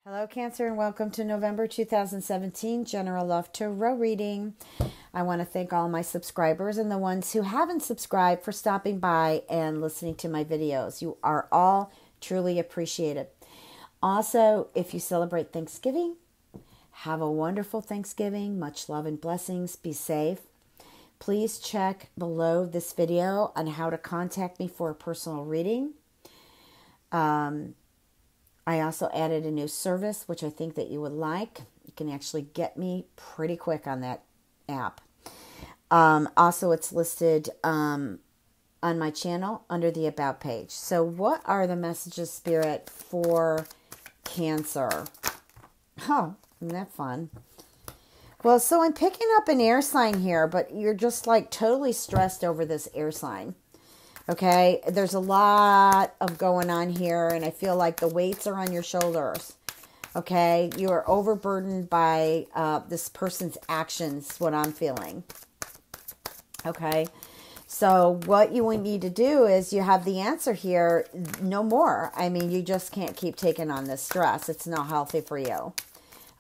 Hello, Cancer, and welcome to November 2017 General Love Tarot reading. I want to thank all my subscribers and the ones who haven't subscribed for stopping by and listening to my videos. You are all truly appreciated. Also, if you celebrate Thanksgiving, have a wonderful Thanksgiving. Much love and blessings. Be safe. Please check below this video on how to contact me for a personal reading. I also added a new service, which I think that you would like. You can actually get me pretty quick on that app. Also, it's listed on my channel under the About page. So what are the messages, Spirit, for Cancer? Oh, isn't that fun? Well, so I'm picking up an air sign here, but you're just like totally stressed over this air sign. Okay, there's a lot of going on here, and I feel like the weights are on your shoulders. Okay, you are overburdened by this person's actions, what I'm feeling. Okay, so what you need to do is you have the answer here, no more. I mean, you just can't keep taking on this stress. It's not healthy for you.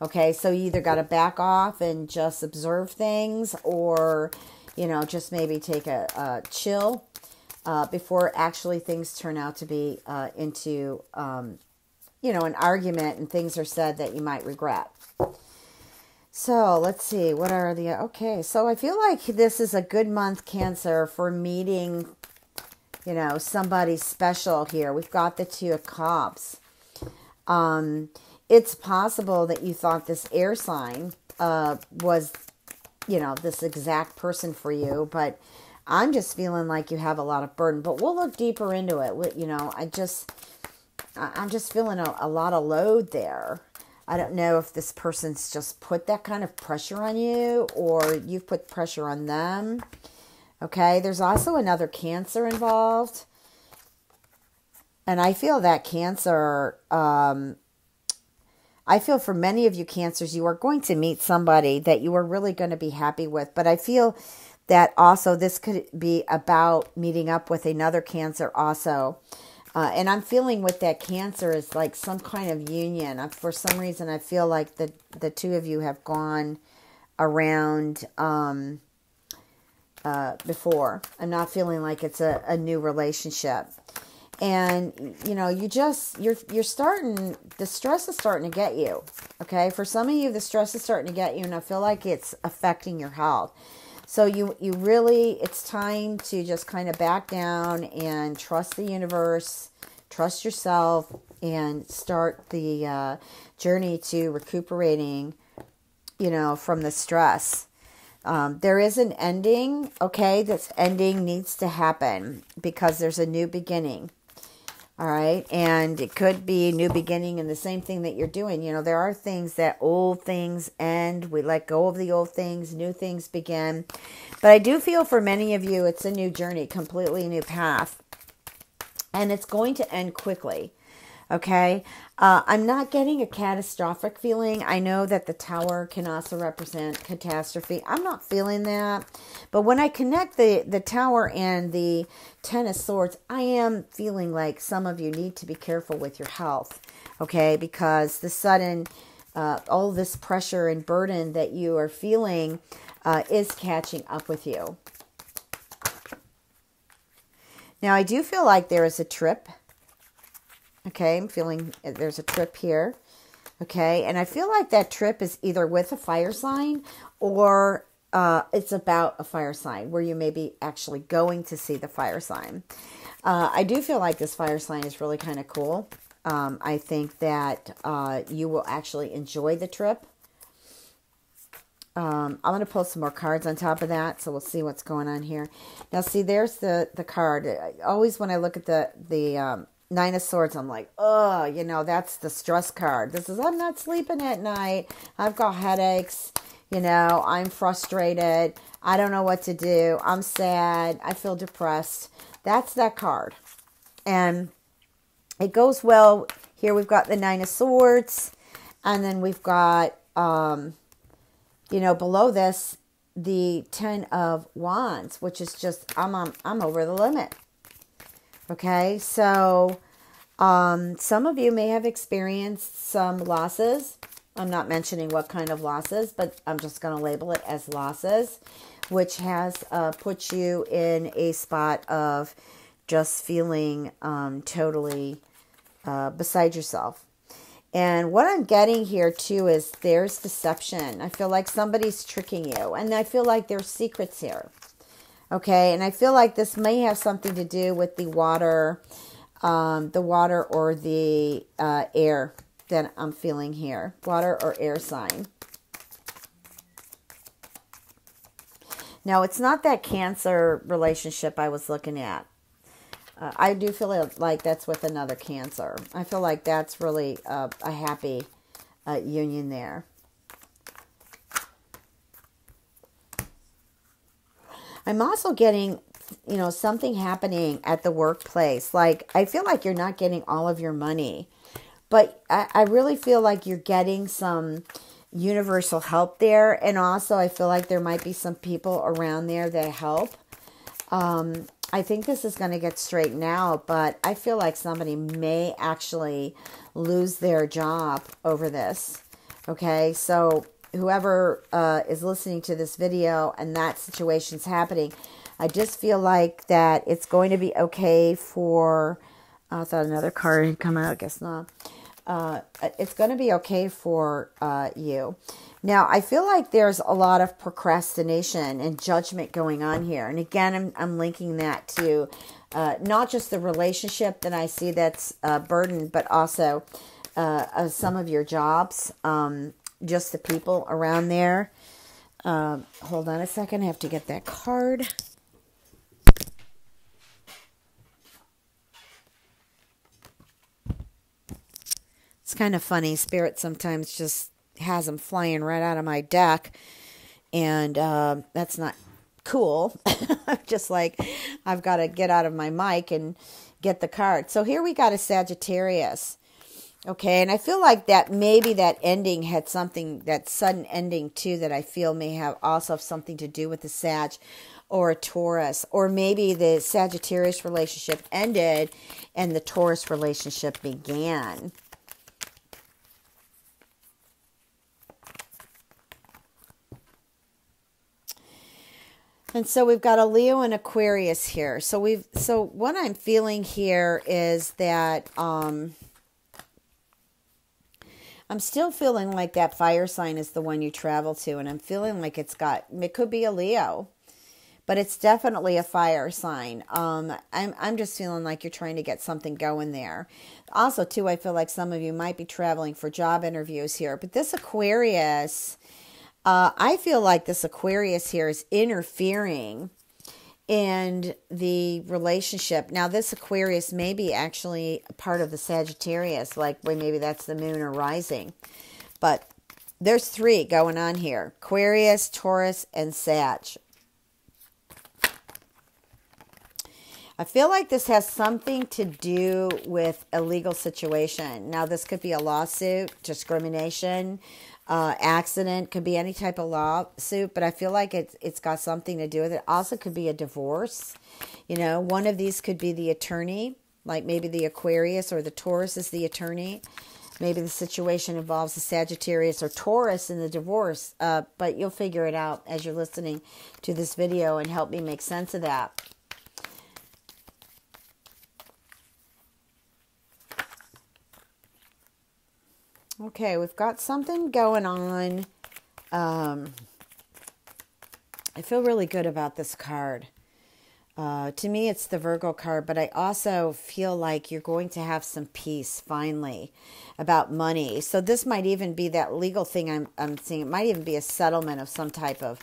Okay, so you either got to back off and just observe things, or, you know, just maybe take a chill. Before actually things turn out to be into, you know, an argument and things are said that you might regret. So let's see, what are the, okay, so I feel like this is a good month, Cancer, for meeting, you know, somebody special here. We've got the Two of Cups. It's possible that you thought this air sign was, you know, this exact person for you, but I'm just feeling like you have a lot of burden, but we'll look deeper into it. You know, I'm just feeling a lot of load there. I don't know if this person's just put that kind of pressure on you, or you've put pressure on them. Okay, there's also another Cancer involved. And I feel that Cancer, I feel for many of you Cancers, you are going to meet somebody that you are really going to be happy with. But I feel that also this could be about meeting up with another Cancer also. And I'm feeling with that Cancer is like some kind of union. For some reason, I feel like the two of you have gone around before. I'm not feeling like it's a new relationship. And, you know, you're starting, the stress is starting to get you. Okay, for some of you, the stress is starting to get you, and I feel like it's affecting your health. So you really, it's time to just kind of back down and trust the universe, trust yourself, and start the journey to recuperating, you know, from the stress. There is an ending, okay? This ending needs to happen because there's a new beginning. All right, and it could be a new beginning in the same thing that you're doing. You know, there are things that old things end. We let go of the old things. New things begin. But I do feel for many of you, it's a new journey, completely new path. And it's going to end quickly. Okay, I'm not getting a catastrophic feeling. I know that the Tower can also represent catastrophe. I'm not feeling that. But when I connect the Tower and the Ten of Swords, I am feeling like some of you need to be careful with your health. Okay, because the sudden, all this pressure and burden that you are feeling is catching up with you. Now, I do feel like there is a trip. Okay, I'm feeling there's a trip here. Okay, and I feel like that trip is either with a fire sign or it's about a fire sign where you may be actually going to see the fire sign. I do feel like this fire sign is really kind of cool. I think that you will actually enjoy the trip. I'm going to pull some more cards on top of that, so we'll see what's going on here. Now, see, there's the card. Always when I look at the Nine of Swords, I'm like, oh, you know, that's the stress card. This is, I'm not sleeping at night. I've got headaches. You know, I'm frustrated. I don't know what to do. I'm sad. I feel depressed. That's that card. And it goes well. Here we've got the Nine of Swords. And then we've got, you know, below this, the Ten of Wands, which is just, I'm over the limit. Okay, so Some of you may have experienced some losses. I'm not mentioning what kind of losses, but I'm just going to label it as losses, which has put you in a spot of just feeling totally beside yourself. And what I'm getting here too is there's deception. I feel like somebody's tricking you, and I feel like there's secrets here. Okay, and I feel like this may have something to do with the water or the air that I'm feeling here. Water or air sign. Now, it's not that Cancer relationship I was looking at. I do feel like that's with another Cancer. I feel like that's really a happy union there. I'm also getting, something happening at the workplace. Like, I feel like you're not getting all of your money, but I really feel like you're getting some universal help there. And also, I feel like there might be some people around there that help. I think this is going to get straightened out, but I feel like somebody may actually lose their job over this. Okay, so whoever is listening to this video and that situation's happening, I just feel like that it's going to be okay for, I thought another card had come out, I guess not. It's going to be okay for you. Now, I feel like there's a lot of procrastination and judgment going on here. And again, I'm linking that to not just the relationship that I see that's burdened, but also some of your jobs, just the people around there. Hold on a second. I have to get that card. It's kind of funny. Spirit sometimes just has them flying right out of my deck. And that's not cool. Just like I've got to get out of my mic and get the card. So here we got a Sagittarius. Okay, and I feel like that maybe that ending had something, that sudden ending too, that I feel may have also something to do with the Sag or a Taurus. Or maybe the Sagittarius relationship ended and the Taurus relationship began. And so we've got a Leo and Aquarius here. So what I'm feeling here is that I'm still feeling like that fire sign is the one you travel to, and I'm feeling like it could be a Leo, but it's definitely a fire sign. I'm just feeling like you're trying to get something going there. Also, too, I feel like some of you might be traveling for job interviews here, but this Aquarius, I feel like this Aquarius here is interfering in the relationship. Now, this Aquarius may be actually part of the Sagittarius, like maybe that's the moon or rising. But there's three going on here. Aquarius, Taurus, and Sag. I feel like this has something to do with a legal situation. Now, this could be a lawsuit, discrimination, accident, could be any type of lawsuit, but I feel like it's got something to do with it. Also could be a divorce. One of these could be the attorney, like maybe the Aquarius or the Taurus is the attorney. Maybe the situation involves the Sagittarius or Taurus in the divorce, but you'll figure it out as you're listening to this video and help me make sense of that. Okay, we've got something going on. I feel really good about this card. To me, it's the Virgo card, but I also feel like you're going to have some peace finally about money. So this might even be that legal thing I'm seeing. It might even be a settlement of some type of,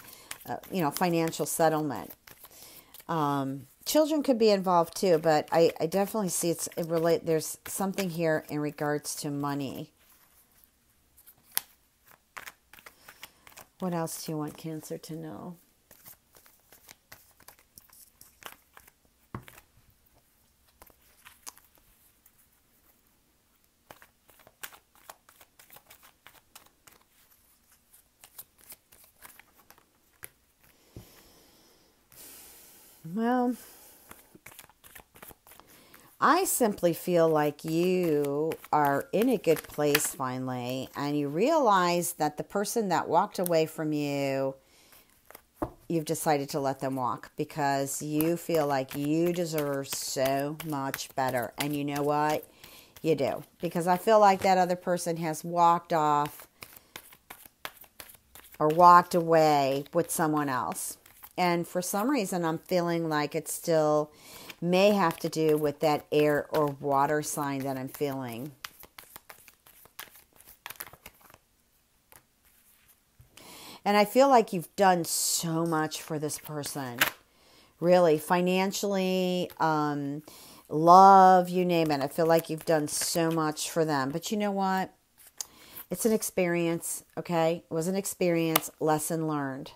financial settlement. Children could be involved too, but I definitely see there's something here in regards to money. What else do you want Cancer to know? Well, I simply feel like you are in a good place finally, and you realize that the person that walked away from you, you've decided to let them walk because you feel like you deserve so much better. And you know what? You do. Because I feel like that other person has walked off or walked away with someone else. And for some reason, I'm feeling like it still may have to do with that air or water sign that I'm feeling. And I feel like you've done so much for this person. Really, financially, love, you name it. I feel like you've done so much for them. But you know what? It's an experience, okay? It was an experience, lesson learned.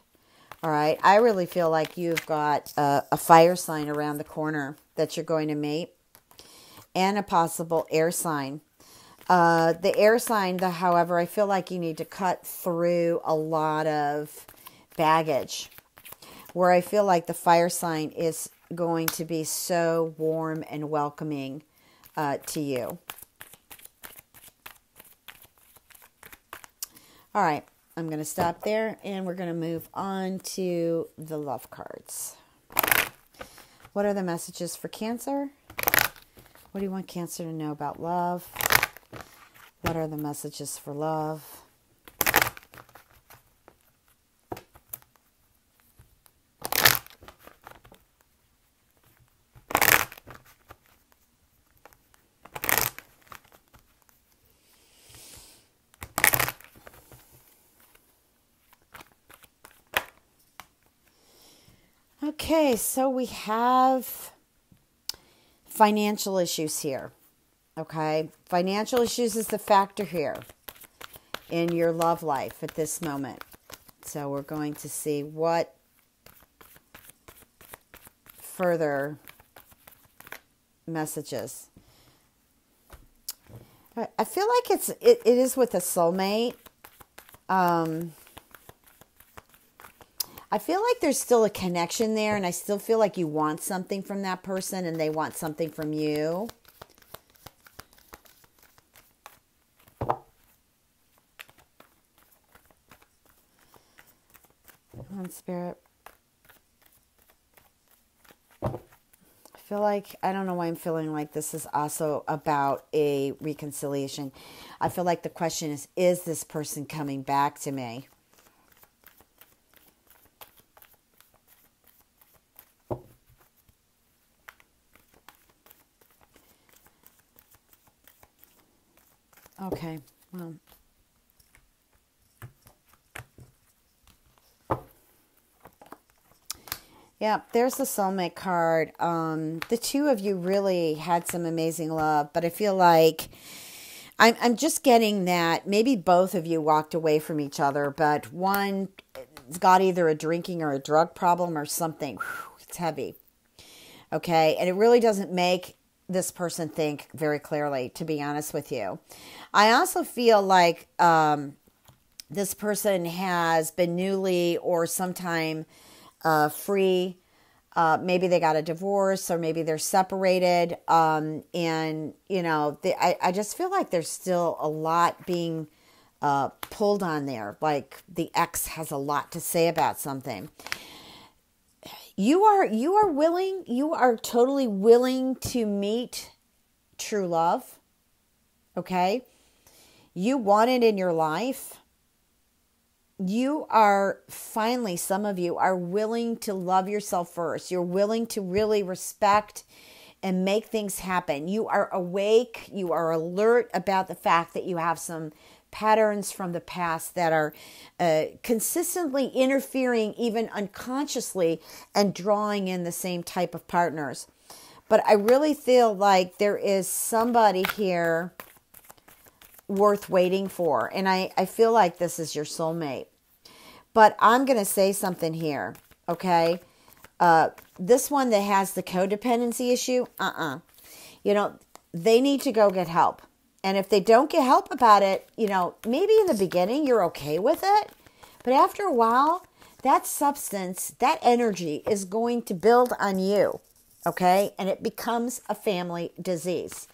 All right? I really feel like you've got a fire sign around the corner that you're going to meet and a possible air sign. The air sign, however, I feel like you need to cut through a lot of baggage. Where I feel like the fire sign is going to be so warm and welcoming to you. All right, I'm going to stop there and we're going to move on to the love cards. What are the messages for Cancer? What do you want Cancer to know about love? What are the messages for love? Okay, so we have financial issues here. Okay, financial issues is the factor here in your love life at this moment. So we're going to see what further messages. I feel like it is with a soulmate. I feel like there's still a connection there, and I still feel like you want something from that person and they want something from you. Come on, Spirit. I feel like, I don't know why I'm feeling like this is also about a reconciliation. I feel like the question is this person coming back to me? Okay, well. Yeah, there's the soulmate card. The two of you really had some amazing love, but I feel like I'm just getting that maybe both of you walked away from each other, but one's got either a drinking or a drug problem or something. Whew, it's heavy. Okay, and it really doesn't make this person think very clearly, to be honest with you. I also feel like this person has been newly or sometime free. Maybe they got a divorce or maybe they're separated. And, you know, I just feel like there's still a lot being pulled on there. Like the ex has a lot to say about something. You are totally willing to meet true love. Okay? You want it in your life. You are finally, some of you are willing to love yourself first. You're willing to really respect and make things happen. You are awake. You are alert about the fact that you have some patterns from the past that are consistently interfering, even unconsciously, and drawing in the same type of partners. But I really feel like there is somebody here worth waiting for. And I feel like this is your soulmate. But I'm going to say something here, okay? This one that has the codependency issue, you know, they need to go get help. And if they don't get help about it, you know, maybe in the beginning you're okay with it. But after a while, that substance, that energy is going to build on you. okay? And it becomes a family disease.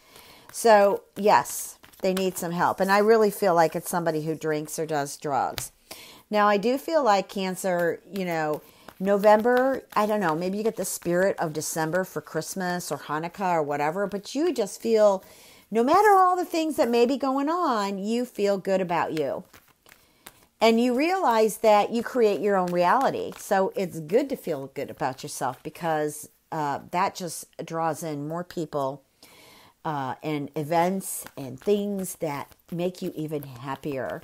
So, yes, they need some help. And I really feel like it's somebody who drinks or does drugs. Now, I do feel like Cancer, November, I don't know, maybe you get the spirit of December for Christmas or Hanukkah or whatever, but you just feel, no matter all the things that may be going on, you feel good about you. And you realize that you create your own reality. So it's good to feel good about yourself, because that just draws in more people and events and things that make you even happier.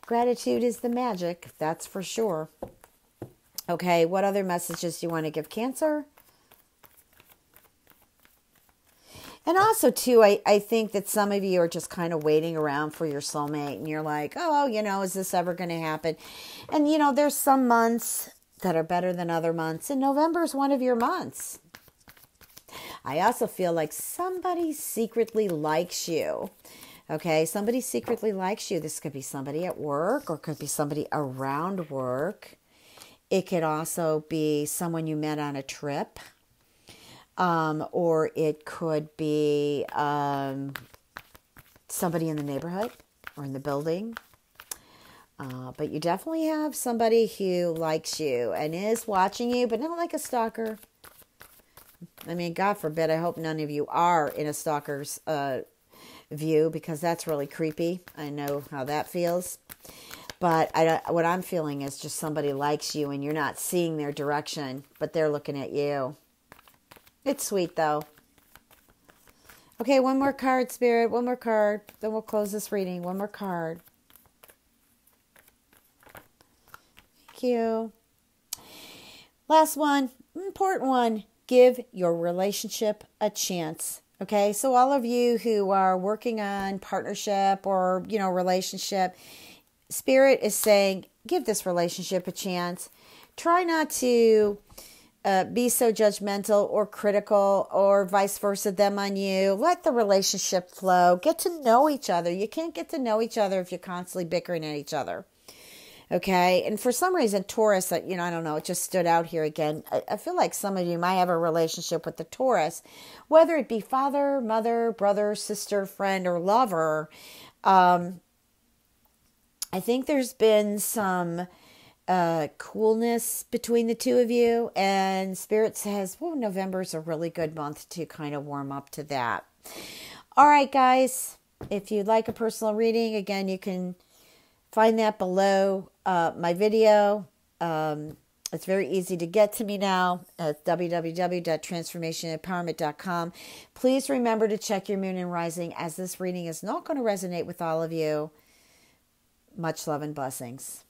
Gratitude is the magic, that's for sure. Okay, what other messages do you want to give Cancer? And also, too, I think that some of you are just kind of waiting around for your soulmate. And you're like, oh, is this ever going to happen? And, there's some months that are better than other months. And November is one of your months. I also feel like somebody secretly likes you. Okay, somebody secretly likes you. This could be somebody at work, or could be somebody around work. It could also be someone you met on a trip. Or it could be somebody in the neighborhood or in the building. But you definitely have somebody who likes you and is watching you, but not like a stalker. I mean, God forbid, I hope none of you are in a stalker's view, because that's really creepy. I know how that feels. But what I'm feeling is just somebody likes you and you're not seeing their direction, but they're looking at you. It's sweet, though. Okay, one more card, Spirit. One more card. Then we'll close this reading. One more card. Thank you. Last one. Important one. Give your relationship a chance. Okay, so all of you who are working on partnership or, relationship, Spirit is saying, give this relationship a chance. Try not to be so judgmental or critical, or vice versa, them on you. Let the relationship flow. Get to know each other. You can't get to know each other if you're constantly bickering at each other. Okay? And for some reason, Taurus, I don't know, it just stood out here again. I feel like some of you might have a relationship with the Taurus, whether it be father, mother, brother, sister, friend, or lover. I think there's been some coolness between the two of you, and Spirit says, November is a really good month to kind of warm up to that. All right, guys, if you'd like a personal reading, again, you can find that below my video. It's very easy to get to me now at www.transformationempowerment.com. Please remember to check your moon and rising, as this reading is not going to resonate with all of you. Much love and blessings.